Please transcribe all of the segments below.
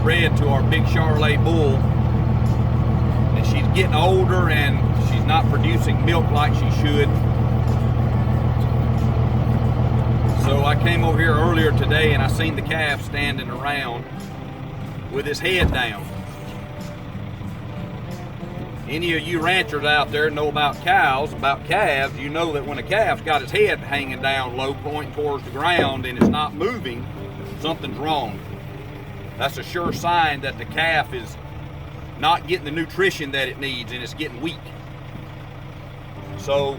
bred to our big Charolais bull. And she's getting older and she's not producing milk like she should. So I came over here earlier today and I seen the calf standing around with his head down. Any of you ranchers out there know about cows, about calves, you know that when a calf's got his head hanging down low, pointing towards the ground, and it's not moving, something's wrong. That's a sure sign that the calf is not getting the nutrition that it needs and it's getting weak. So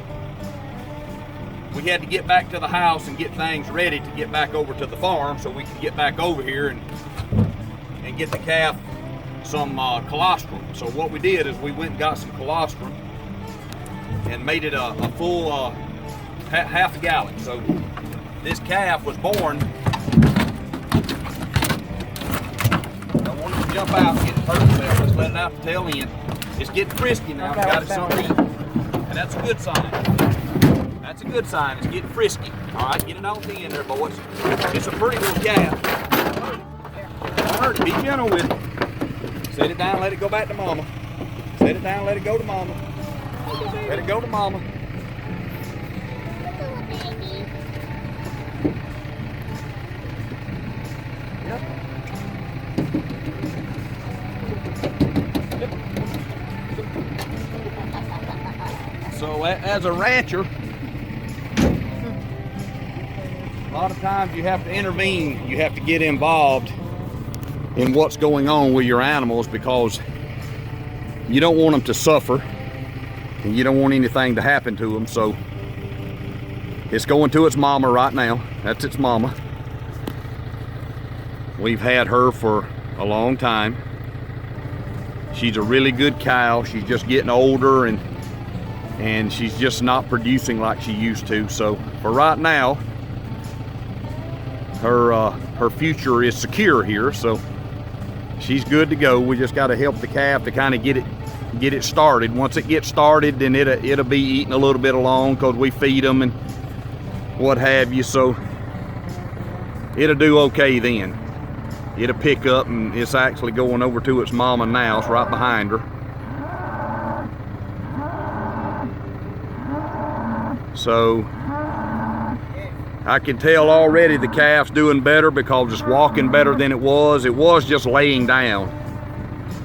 we had to get back to the house and get things ready to get back over to the farm so we can get back over here and get the calf some colostrum. So what we did is we went and got some colostrum and made it a full half a gallon. So this calf was born. Don't want it to jump out and get hurt itself. Let's let it out the tail end. It's getting frisky now. It's got it something to eat. And that's a good sign. That's a good sign. It's getting frisky. All right, get it off the end there, boys. It's a pretty little calf. Don't hurt it. Be gentle with it. Set it down, let it go back to mama. Set it down, let it go to mama. Let it go to mama. Yep. So as a rancher, a lot of times you have to intervene. You have to get involved in what's going on with your animals because you don't want them to suffer and you don't want anything to happen to them. So it's going to its mama right now. That's its mama. We've had her for a long time. She's a really good cow. She's just getting older and she's just not producing like she used to. So for right now, her future is secure here. So she's good to go. We just got to help the calf to kind of get it started. Once it gets started, then it'll be eating a little bit along because we feed them and what have you. So it'll do okay then. It'll pick up and it's actually going over to its mama now. It's right behind her. So I can tell already the calf's doing better because it's walking better than it was. It was just laying down.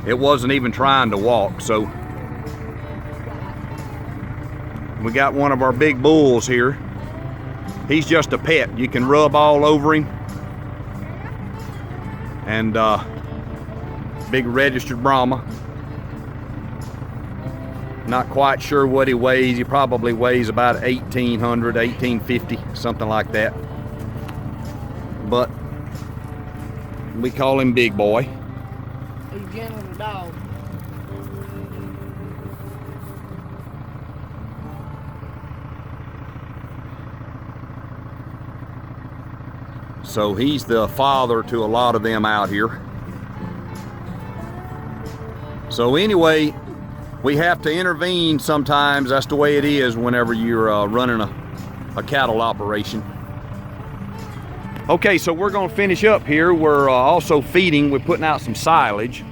It wasn't even trying to walk. So we got one of our big bulls here. He's just a pet. You can rub all over him. And big registered Brahma. Not quite sure what he weighs. He probably weighs about 1,800, 1,850, something like that. But we call him Big Boy. He's gentle as a dog. So he's the father to a lot of them out here. So anyway, we have to intervene sometimes. That's the way it is whenever you're running a cattle operation. Okay, so we're gonna finish up here. We're also feeding. We're putting out some silage.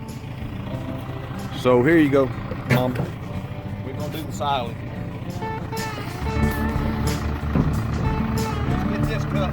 So here you go, Mom. We're gonna do the silage. Let's get this cut.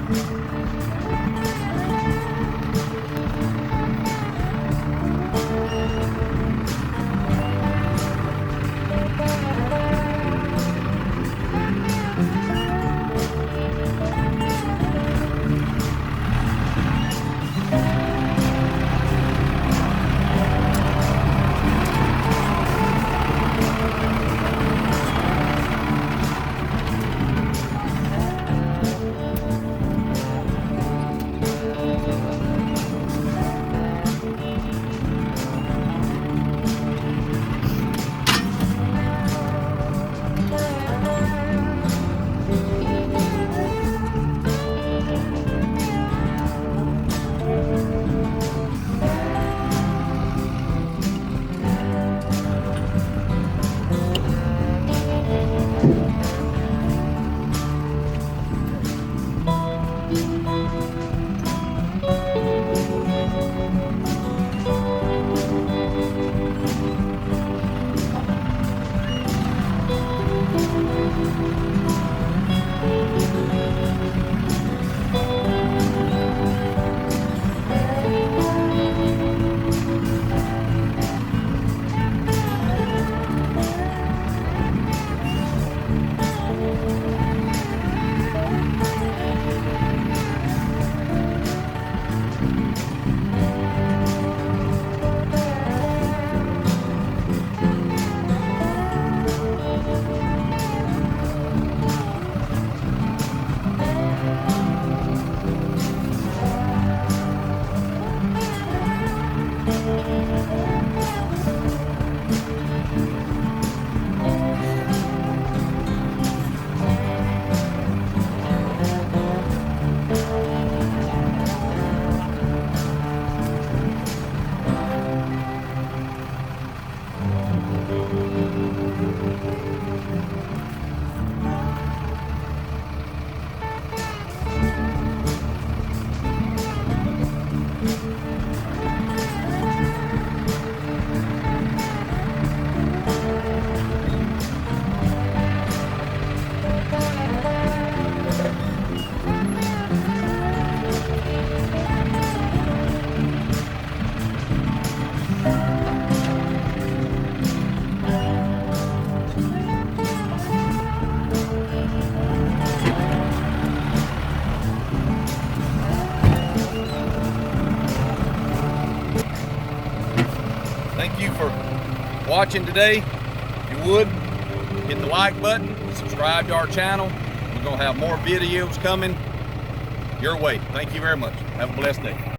Thank you for watching today. If you would, hit the like button, subscribe to our channel. We're gonna have more videos coming your way. Thank you very much. Have a blessed day.